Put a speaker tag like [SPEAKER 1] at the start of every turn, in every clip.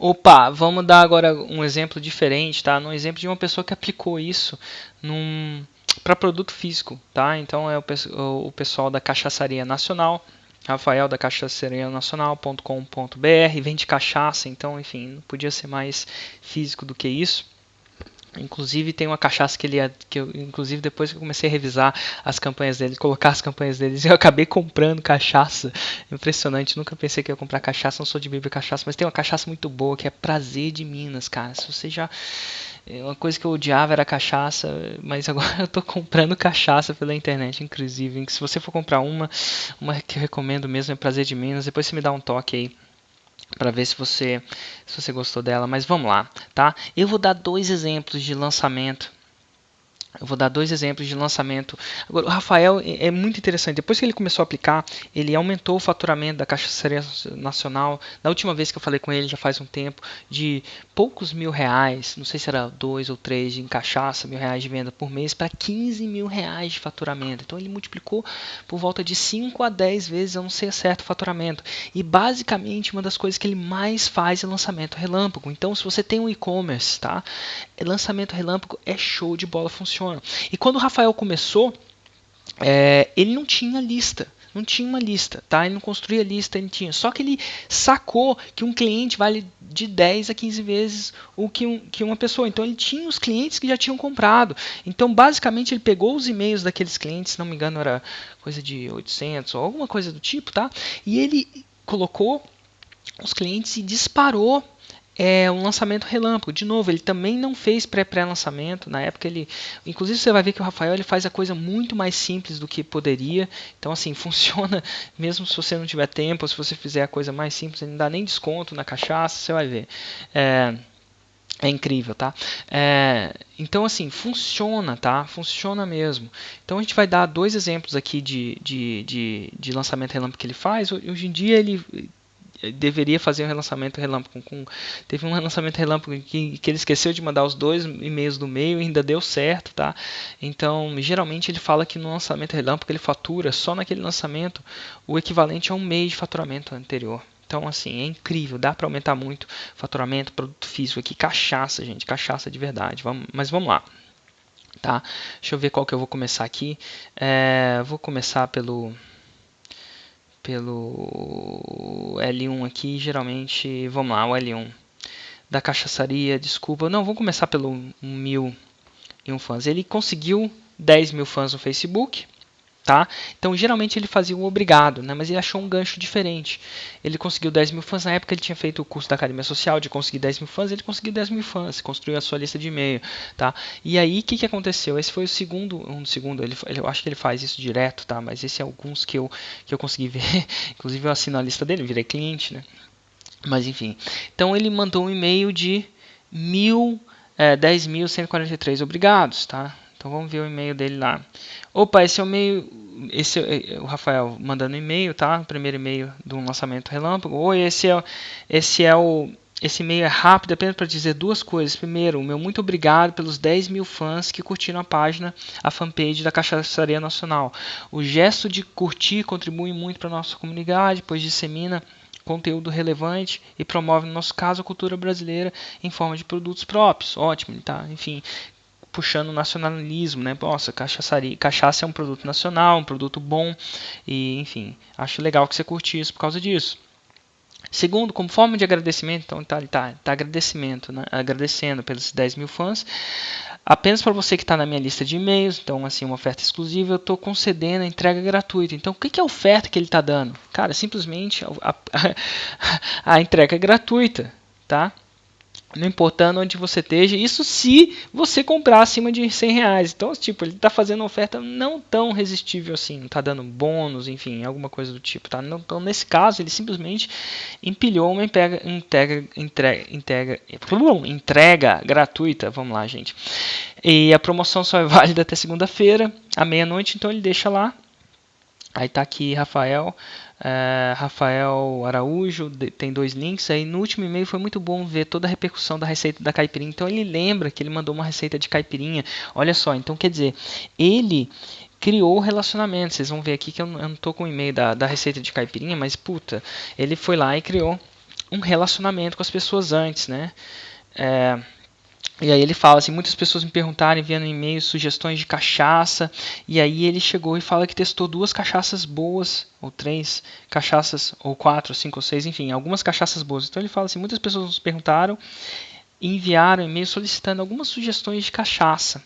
[SPEAKER 1] Opa, vamos dar agora um exemplo diferente, tá? Um exemplo de uma pessoa que aplicou isso para produto físico, tá? Então é o pessoal da Cachaçaria Nacional, Rafael da cachaçarianacional.com.br, vende cachaça, então enfim, não podia ser mais físico do que isso. Inclusive tem uma cachaça inclusive depois que eu comecei a revisar as campanhas dele, colocar as campanhas deles, eu acabei comprando cachaça. Impressionante, nunca pensei que ia comprar cachaça, não sou de beber cachaça, mas tem uma cachaça muito boa que é Prazer de Minas, cara. Se você já uma coisa que eu odiava era cachaça, mas agora eu tô comprando cachaça pela internet, inclusive. Se você for comprar uma que eu recomendo mesmo é Prazer de Minas, depois você me dá um toque aí para ver se você gostou dela, mas vamos lá, tá? Eu vou dar dois exemplos de lançamento. Agora, o Rafael é muito interessante. Depois que ele começou a aplicar, ele aumentou o faturamento da Cachaçaria Nacional. Da última vez que eu falei com ele, já faz um tempo, de poucos R$ 1.000, não sei se era 2 ou 3 em cachaça, R$ 1.000 de venda por mês, para R$ 15.000 de faturamento. Então ele multiplicou por volta de 5 a 10 vezes, eu não sei certo, o faturamento. E basicamente uma das coisas que ele mais faz é lançamento relâmpago. Então se você tem um e-commerce, tá? Lançamento relâmpago é show de bola, funciona. E quando o Rafael começou, ele não tinha lista. Não tinha uma lista, tá? Ele não construía lista, ele tinha. Só que ele sacou que um cliente vale de 10 a 15 vezes o que uma pessoa. Então ele tinha os clientes que já tinham comprado. Então basicamente ele pegou os e-mails daqueles clientes, se não me engano era coisa de 800 ou alguma coisa do tipo, tá? E ele colocou os clientes e disparou um lançamento relâmpago. De novo, ele também não fez pré-lançamento. Na época inclusive você vai ver que o Rafael ele faz a coisa muito mais simples do que poderia. Então assim, funciona mesmo se você não tiver tempo, ou se você fizer a coisa mais simples, ele não dá nem desconto na cachaça, você vai ver. É incrível, tá? Então, assim, funciona, tá? Funciona mesmo. Então, a gente vai dar dois exemplos aqui de lançamento relâmpago que ele faz. Hoje em dia, ele deveria fazer um relançamento relâmpago. Teve um relançamento relâmpago que ele esqueceu de mandar os 2 e-mails do meio e ainda deu certo, tá? Então, geralmente ele fala que no lançamento relâmpago ele fatura só naquele lançamento o equivalente a um mês de faturamento anterior. Então, assim, é incrível, dá para aumentar muito o faturamento, produto físico aqui, cachaça, gente, cachaça de verdade. Mas vamos lá, tá? Deixa eu ver qual que eu vou começar aqui. Vou começar pelo L1 aqui, geralmente, vamos lá, o L1 da cachaçaria, desculpa, não, vamos começar pelo 1.001 fãs. Ele conseguiu 10.000 fãs no Facebook, tá? Então geralmente ele fazia o obrigado, né? Mas ele achou um gancho diferente. Ele conseguiu 10.000 fãs, na época ele tinha feito o curso da Academia Social de conseguir 10.000 fãs, ele conseguiu 10.000 fãs, construiu a sua lista de e-mail, tá? E aí o que aconteceu? Esse foi o segundo, eu acho que ele faz isso direto, tá? Mas esse é alguns que eu consegui ver, inclusive eu assino a lista dele, eu virei cliente, né? Mas enfim, então ele mandou um e-mail de 10.143 obrigados, tá? Então vamos ver o e-mail dele lá. Opa, esse é o e-mail, o Rafael mandando e-mail, tá? O primeiro e-mail do lançamento relâmpago. Oi, esse e-mail é rápido apenas para dizer duas coisas. Primeiro, meu muito obrigado pelos 10.000 fãs que curtiram a fanpage da Cachaçaria Nacional. O gesto de curtir contribui muito para a nossa comunidade, pois dissemina conteúdo relevante e promove, no nosso caso, a cultura brasileira em forma de produtos próprios. Ótimo, tá? Enfim, puxando o nacionalismo, né? Nossa, cachaça é um produto nacional, um produto bom e, enfim, acho legal que você curte isso por causa disso. Segundo, como forma de agradecimento, então ele tá agradecendo pelos 10.000 fãs. Apenas para você que está na minha lista de e-mails, então assim, uma oferta exclusiva, eu estou concedendo a entrega gratuita. Então o que é a oferta que ele está dando? Cara, simplesmente a entrega gratuita, tá? Não importando onde você esteja, isso se você comprar acima de R$ 100. Então, tipo, ele está fazendo uma oferta não tão resistível assim, não está dando bônus, enfim, alguma coisa do tipo, tá? Então, nesse caso, ele simplesmente empilhou uma entrega gratuita, vamos lá, gente. E a promoção só é válida até segunda-feira, à meia-noite, então ele deixa lá. Aí tá aqui Rafael Araújo, tem 2 links. Aí no último e-mail foi muito bom ver toda a repercussão da receita da caipirinha. Então ele lembra que ele mandou uma receita de caipirinha. Olha só, então quer dizer, ele criou o relacionamento. Vocês vão ver aqui que eu não tô com o e-mail da receita de caipirinha, mas puta, ele foi lá e criou um relacionamento com as pessoas antes, né? E aí ele fala assim, muitas pessoas me perguntaram, enviando e-mails, sugestões de cachaça, e aí ele chegou e fala que testou 2 cachaças boas, ou 3 cachaças, ou 4, 5 ou 6, enfim, algumas cachaças boas. Então ele fala assim, muitas pessoas nos perguntaram e enviaram e-mails solicitando algumas sugestões de cachaça.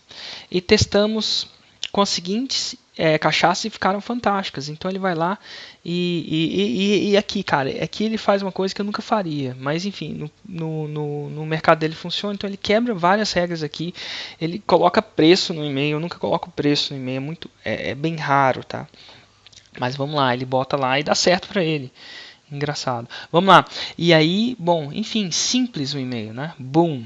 [SPEAKER 1] E testamos com as seguintes cachaças e ficaram fantásticas. Então ele vai lá e aqui, cara, aqui ele faz uma coisa que eu nunca faria. Mas enfim, no mercado dele funciona. Então ele quebra várias regras aqui. Ele coloca preço no e-mail. Eu nunca coloco preço no e-mail. É bem raro, tá? Mas vamos lá, ele bota lá e dá certo para ele. Engraçado. Vamos lá. E aí, bom, enfim, simples o e-mail, né? Boom.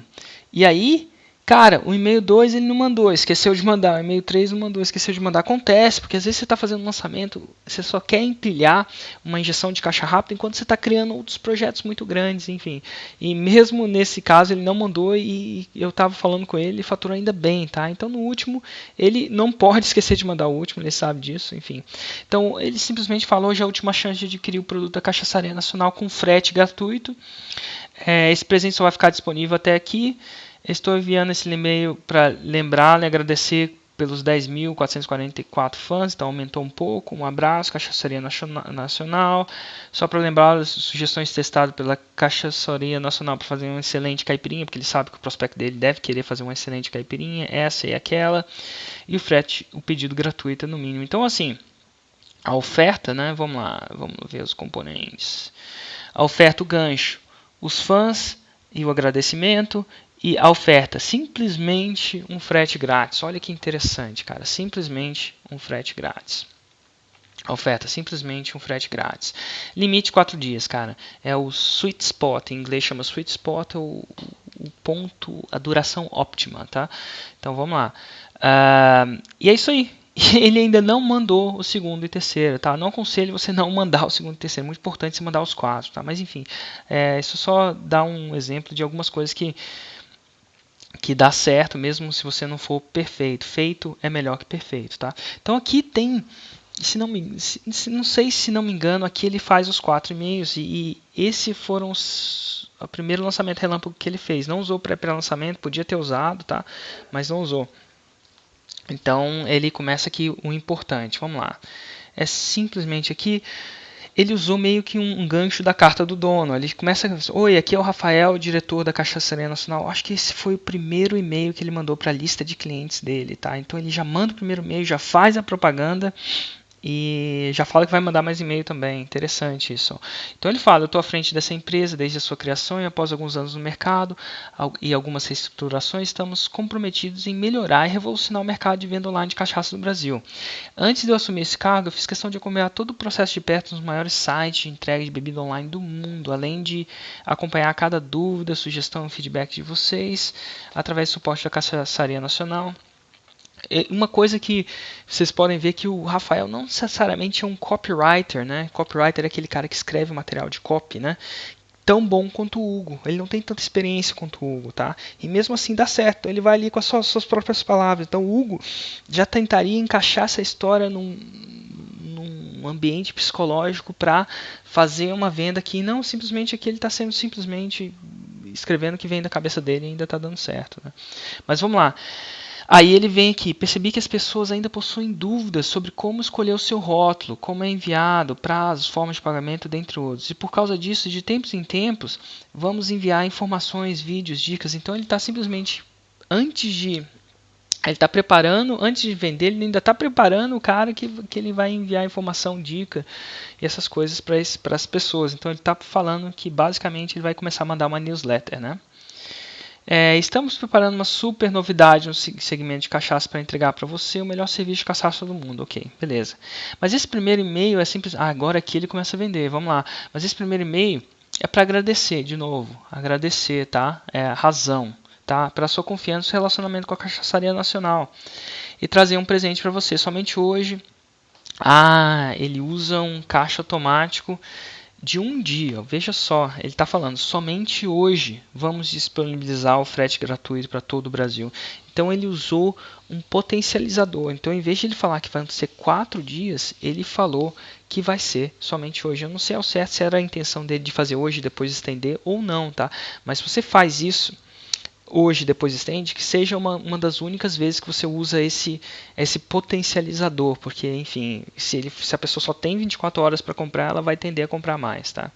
[SPEAKER 1] E aí, cara, o e-mail 2 ele não mandou, esqueceu de mandar. O e-mail 3 não mandou, esqueceu de mandar. Acontece, porque às vezes você está fazendo um lançamento, você só quer empilhar uma injeção de caixa rápida enquanto você está criando outros projetos muito grandes, enfim. E mesmo nesse caso ele não mandou e eu estava falando com ele, ele faturou ainda bem, tá? Então no último, ele não pode esquecer de mandar o último, ele sabe disso, enfim. Então ele simplesmente falou, hoje é a última chance de adquirir o produto da Cachaçaria Nacional com frete gratuito. Esse presente só vai ficar disponível até aqui. Estou enviando esse e-mail para lembrar e agradecer pelos 10.444 fãs, então aumentou um pouco. Um abraço, Cachaçaria Nacional. Só para lembrar as sugestões testadas pela Cachaçaria Nacional para fazer uma excelente caipirinha, porque ele sabe que o prospecto dele deve querer fazer uma excelente caipirinha, essa e aquela. E o frete, o pedido gratuito no mínimo. Então assim, a oferta, né? Vamos lá, vamos ver os componentes. A oferta, o gancho, os fãs e o agradecimento. E a oferta, simplesmente um frete grátis. Olha que interessante, cara. Simplesmente um frete grátis. A oferta, simplesmente um frete grátis. Limite 4 dias, cara. É o sweet spot. Em inglês chama sweet spot, o ponto, a duração óptima, tá? Então vamos lá. E é isso aí. Ele ainda não mandou o segundo e terceiro, tá? Não aconselho você não mandar o segundo e terceiro. É muito importante você mandar os 4, tá? Mas enfim, isso só dá um exemplo de algumas coisas que dá certo mesmo se você não for perfeito. Feito é melhor que perfeito, tá? Então aqui tem, não sei se não me engano, aqui ele faz os 4 e-mails e esse foram o primeiro lançamento relâmpago que ele fez. Não usou pré-lançamento, podia ter usado, tá? Mas não usou. Então ele começa aqui o importante. Vamos lá. É simplesmente aqui. Ele usou meio que um gancho da carta do dono. Ele começa, oi, aqui é o Rafael, diretor da Cachaçaria Nacional. Acho que esse foi o primeiro e-mail que ele mandou para a lista de clientes dele, tá? Então ele já manda o primeiro e-mail, já faz a propaganda e já fala que vai mandar mais e-mail também. Interessante isso. Então ele fala, eu estou à frente dessa empresa desde a sua criação e após alguns anos no mercado e algumas reestruturações, estamos comprometidos em melhorar e revolucionar o mercado de venda online de cachaça do Brasil. Antes de eu assumir esse cargo, eu fiz questão de acompanhar todo o processo de perto nos maiores sites de entrega de bebida online do mundo, além de acompanhar cada dúvida, sugestão e feedback de vocês através do suporte da Cachaçaria Nacional. Uma coisa que vocês podem ver que o Rafael não necessariamente é um copywriter, né? Copywriter é aquele cara que escreve material de copy, né? Tão bom quanto o Hugo. Ele não tem tanta experiência quanto o Hugo, tá? E mesmo assim dá certo. Ele vai ali com as suas próprias palavras. Então o Hugo já tentaria encaixar essa história num ambiente psicológico para fazer uma venda que não simplesmente aqui ele está sendo simplesmente escrevendo o que vem da cabeça dele e ainda está dando certo, né? Mas vamos lá. Aí ele vem aqui, percebi que as pessoas ainda possuem dúvidas sobre como escolher o seu rótulo, como é enviado, prazos, formas de pagamento, dentre outros. E por causa disso, de tempos em tempos, vamos enviar informações, vídeos, dicas. Então ele está simplesmente, ele está preparando, antes de vender, ele ainda está preparando o cara que ele vai enviar informação, dica e essas coisas para as pessoas. Então ele está falando que basicamente ele vai começar a mandar uma newsletter, né? Estamos preparando uma super novidade no segmento de cachaça para entregar para você o melhor serviço de cachaça do mundo. Ok, beleza. Mas esse primeiro e-mail é simples. Agora aqui ele começa a vender, vamos lá. Mas esse primeiro e-mail é para agradecer, de novo. Agradecer, tá? É a razão, tá? Pela sua confiança e relacionamento com a Cachaçaria Nacional. E trazer um presente para você. Somente hoje. Ele usa um caixa automático de um dia. Veja só, ele está falando, somente hoje vamos disponibilizar o frete gratuito para todo o Brasil. Então ele usou um potencializador. Então em vez de ele falar que vai ser 4 dias, ele falou que vai ser somente hoje. Eu não sei ao certo se era a intenção dele de fazer hoje e depois estender ou não, tá? Mas se você faz isso hoje depois estende, que seja uma das únicas vezes que você usa esse potencializador, porque, enfim, se a pessoa só tem 24 horas para comprar, ela vai tender a comprar mais, tá?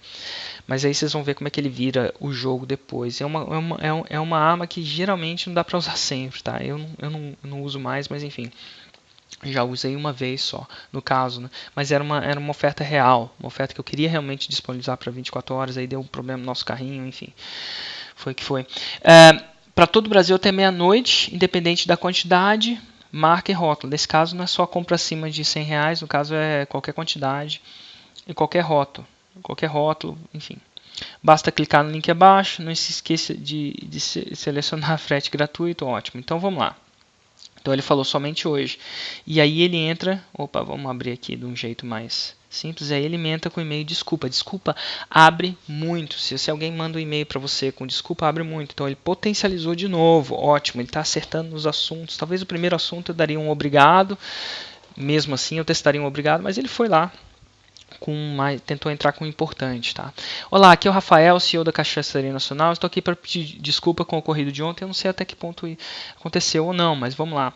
[SPEAKER 1] Mas aí vocês vão ver como é que ele vira o jogo depois. É uma arma que geralmente não dá para usar sempre, tá? Eu não uso mais, mas enfim. Já usei uma vez só, no caso, né? Mas era uma oferta real, uma oferta que eu queria realmente disponibilizar para 24 horas, aí deu um problema no nosso carrinho, enfim. Foi que foi. Para todo o Brasil até meia-noite, independente da quantidade, marca e rótulo. Nesse caso não é só compra acima de R$100, no caso é qualquer quantidade e qualquer rótulo. Qualquer rótulo, enfim. Basta clicar no link abaixo, não se esqueça de selecionar frete gratuito, ótimo. Então vamos lá. Então ele falou somente hoje. E aí ele entra, vamos abrir aqui de um jeito mais simples, aí ele entra com e-mail desculpa. Desculpa abre muito. Se alguém manda um e-mail para você com desculpa, abre muito. Então ele potencializou de novo, ótimo, ele está acertando nos assuntos. Talvez o primeiro assunto eu daria um obrigado, mesmo assim eu testaria um obrigado, mas ele foi lá. Tentou entrar com o importante, tá? Olá, aqui é o Rafael, CEO da Cachaçaria Nacional. Estou aqui para pedir desculpa com o ocorrido de ontem. Eu não sei até que ponto aconteceu ou não, mas vamos lá.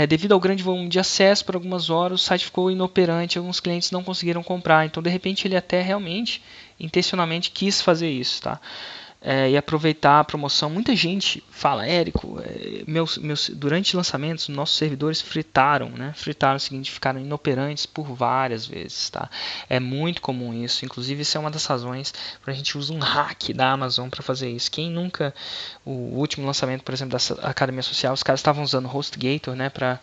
[SPEAKER 1] Devido ao grande volume de acesso, por algumas horas o site ficou inoperante. Alguns clientes não conseguiram comprar. Então, de repente, ele até realmente, intencionalmente, quis fazer isso, tá? E aproveitar a promoção. Muita gente fala, Érico, durante lançamentos, nossos servidores fritaram, né? Fritaram o seguinte, ficaram inoperantes por várias vezes, tá? É muito comum isso, inclusive isso é uma das razões para a gente usar um hack da Amazon para fazer isso. Quem nunca, o último lançamento, por exemplo, da Academia Social, os caras estavam usando HostGator, né, para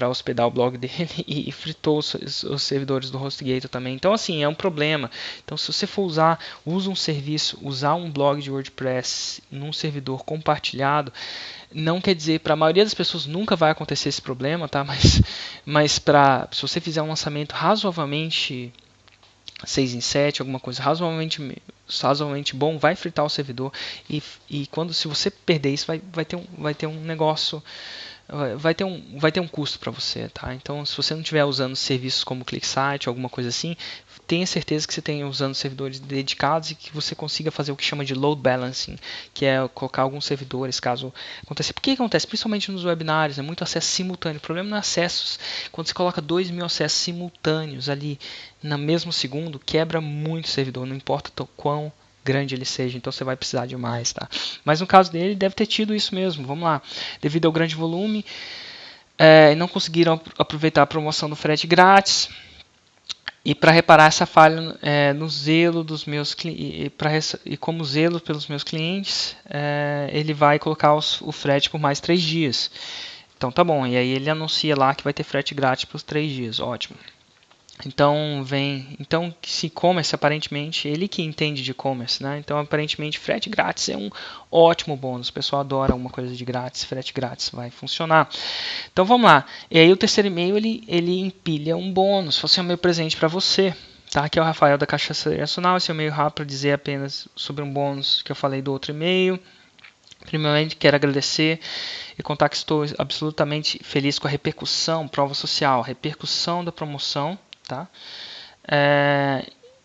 [SPEAKER 1] hospedar o blog dele e fritou os servidores do HostGator também. Então, assim, é um problema. Então, se você for usar um serviço, usar um blog de WordPress num servidor compartilhado, não quer dizer, para a maioria das pessoas nunca vai acontecer esse problema, tá? Mas se você fizer um lançamento razoavelmente 6 em 7, alguma coisa razoavelmente bom, vai fritar o servidor e se você perder isso, vai ter um negócio, vai ter um custo para você, tá? Então, se você não estiver usando serviços como ClickSite ou alguma coisa assim, tenha certeza que você tenha usando servidores dedicados e que você consiga fazer o que chama de load balancing, que é colocar alguns servidores caso aconteça. Por que acontece? Principalmente nos webinários, é muito acesso simultâneo. O problema não é acessos. Quando você coloca 2.000 acessos simultâneos ali no mesmo segundo, quebra muito o servidor, não importa o quão grande ele seja, então você vai precisar de mais, tá? Mas no caso dele, deve ter tido isso mesmo, vamos lá. Devido ao grande volume, não conseguiram aproveitar a promoção do frete grátis. E para reparar essa falha no zelo dos meus clientes, e como zelo pelos meus clientes, ele vai colocar o frete por mais 3 dias. Então tá bom, e aí ele anuncia lá que vai ter frete grátis por 3 dias, ótimo. Então se e-commerce aparentemente, ele que entende de e-commerce, né? Então aparentemente frete grátis é um ótimo bônus. O pessoal adora uma coisa de grátis, frete grátis vai funcionar. Então vamos lá. E aí o terceiro e-mail ele empilha um bônus. Fosse um meu presente para você. Tá? Aqui é o Rafael da Cachaçaria Nacional. Esse é o e-mail rápido para dizer apenas sobre um bônus que eu falei do outro e-mail. Primeiramente, quero agradecer e contar que estou absolutamente feliz com a repercussão, prova social, repercussão da promoção. Tá?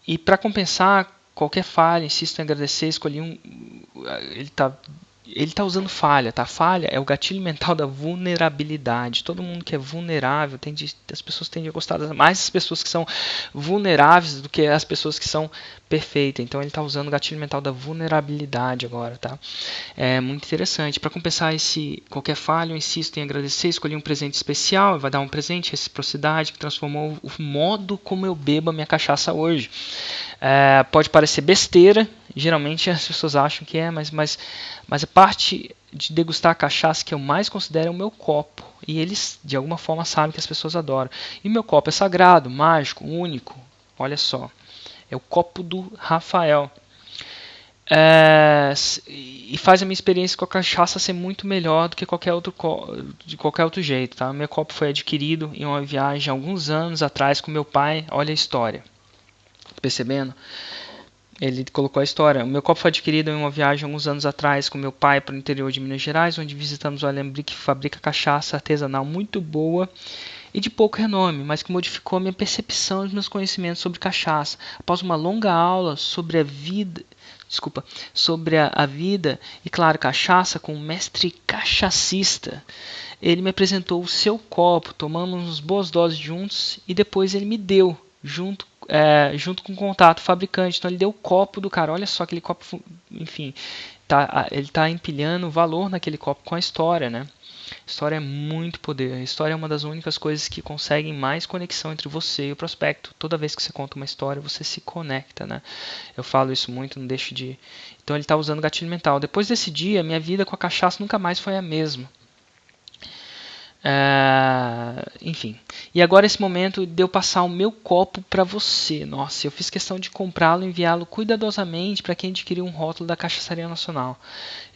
[SPEAKER 1] E para compensar qualquer falha, insisto em agradecer, escolhi ele está usando falha, tá? Falha é o gatilho mental da vulnerabilidade. Todo mundo que é vulnerável, as pessoas tendem a gostar mais das pessoas que são vulneráveis do que as pessoas que são perfeitas. Então ele está usando o gatilho mental da vulnerabilidade agora, tá? É muito interessante. Para compensar qualquer falha, eu insisto em agradecer, escolhi um presente especial, vai dar um presente, reciprocidade, que transformou o modo como eu bebo a minha cachaça hoje. Pode parecer besteira, geralmente as pessoas acham que é, mas a parte de degustar a cachaça que eu mais considero é o meu copo. E eles, de alguma forma, sabem que as pessoas adoram. E meu copo é sagrado, mágico, único. Olha só. É o copo do Rafael. E faz a minha experiência com a cachaça ser muito melhor do que de qualquer outro jeito. Tá? Meu copo foi adquirido em uma viagem alguns anos atrás com meu pai. Olha a história. Percebendo? Ele colocou a história. O meu copo foi adquirido em uma viagem alguns anos atrás com meu pai para o interior de Minas Gerais, onde visitamos o Alembique, que fabrica cachaça artesanal muito boa e de pouco renome, mas que modificou a minha percepção e os meus conhecimentos sobre cachaça. Após uma longa aula sobre a vida, sobre a vida e, claro, cachaça com um mestre cachacista, ele me apresentou o seu copo, tomamos boas doses juntos e depois ele me deu, junto com o contato fabricante. Então ele deu o copo do cara. Olha só aquele copo, enfim, ele está empilhando valor naquele copo com a história, né? História é muito poder. A história é uma das únicas coisas que conseguem mais conexão entre você e o prospecto. Toda vez que você conta uma história, você se conecta, né? Eu falo isso muito, não deixo de... Então ele está usando gatilho mental. Depois desse dia, minha vida com a cachaça nunca mais foi a mesma. Enfim. E agora esse momento de eu passar o meu copo para você. Nossa, eu fiz questão de comprá-lo e enviá-lo cuidadosamente para quem adquiriu um rótulo da Cachaçaria Nacional.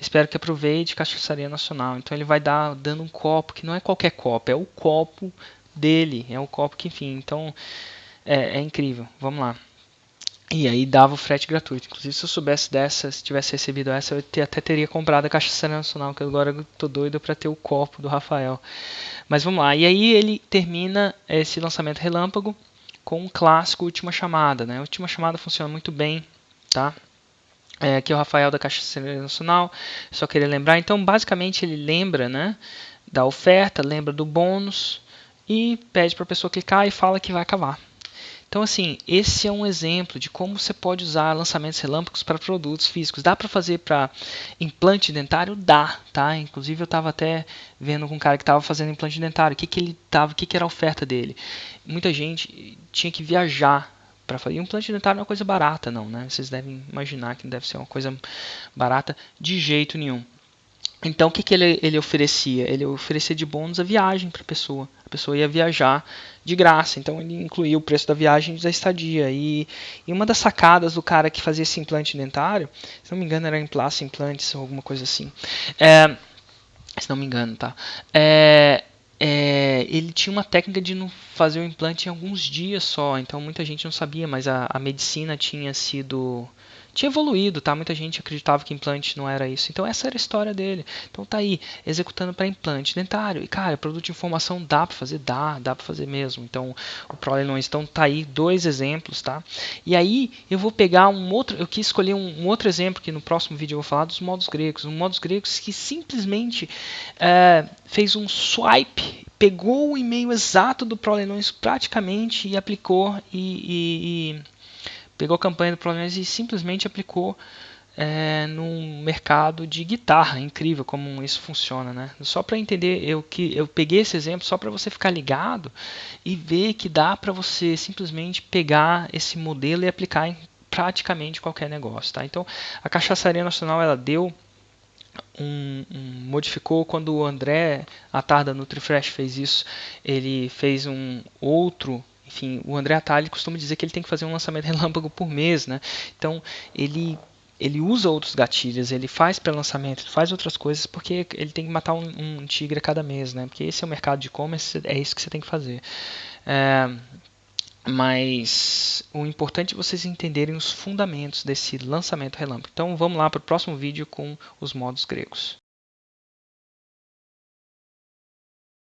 [SPEAKER 1] Espero que aproveite Cachaçaria Nacional. Então ele vai dando um copo, que não é qualquer copo, é o copo dele. É o copo que, enfim, então é incrível. Vamos lá. E aí dava o frete gratuito. Inclusive, se eu soubesse dessa, se tivesse recebido essa, eu até teria comprado a Cachaçaria Nacional, que agora eu tô doido para ter o copo do Rafael. Mas vamos lá. E aí ele termina esse lançamento relâmpago com um clássico Última Chamada, né? A Última Chamada funciona muito bem, tá? Aqui é o Rafael da Cachaçaria Nacional. Só queria lembrar. Então, basicamente, ele lembra, né, da oferta, lembra do bônus e pede para a pessoa clicar e fala que vai acabar. Então, assim, esse é um exemplo de como você pode usar lançamentos relâmpagos para produtos físicos. Dá para fazer para implante dentário? Dá, tá? Inclusive, eu estava até vendo com um cara que estava fazendo implante dentário. O que era a oferta dele? Muita gente tinha que viajar para fazer. E um implante dentário não é uma coisa barata, não, né? Vocês devem imaginar que não deve ser uma coisa barata de jeito nenhum. Então, o que ele oferecia? Ele oferecia de bônus a viagem para a pessoa. A pessoa ia viajar de graça. Então, ele incluía o preço da viagem e da estadia. E uma das sacadas do cara que fazia esse implante dentário, se não me engano, era Implace Implantes ou alguma coisa assim. Se não me engano, tá? Ele tinha uma técnica de não fazer o implante em alguns dias só. Então, muita gente não sabia, mas a medicina tinha evoluído, tá? Muita gente acreditava que implante não era isso. Então essa era a história dele. Então tá aí, executando para implante dentário. E cara, produto de informação dá para fazer? Dá para fazer mesmo. Então o ProLeilões, então tá aí 2 exemplos, tá? E aí eu vou pegar eu quis escolher um outro exemplo que no próximo vídeo eu vou falar dos modos gregos. Modos gregos que simplesmente fez um swipe, pegou o e-mail exato do ProLeilões praticamente e aplicou pegou a campanha do ProLeilões e simplesmente aplicou no mercado de guitarra. Incrível como isso funciona, né? Só para entender, eu peguei esse exemplo só para você ficar ligado e ver que dá para você simplesmente pegar esse modelo e aplicar em praticamente qualquer negócio, tá? Então, a Cachaçaria Nacional, ela deu modificou quando o André Attar da NutriFresh fez isso. Ele fez um outro. Enfim, o André Attar costuma dizer que ele tem que fazer um lançamento relâmpago por mês, né? Então ele usa outros gatilhos, ele faz pré-lançamento, ele faz outras coisas porque ele tem que matar um tigre a cada mês, né? Porque esse é o mercado de e-commerce, é isso que você tem que fazer. Mas o importante é vocês entenderem os fundamentos desse lançamento relâmpago. Então vamos lá para o próximo vídeo com os modos gregos.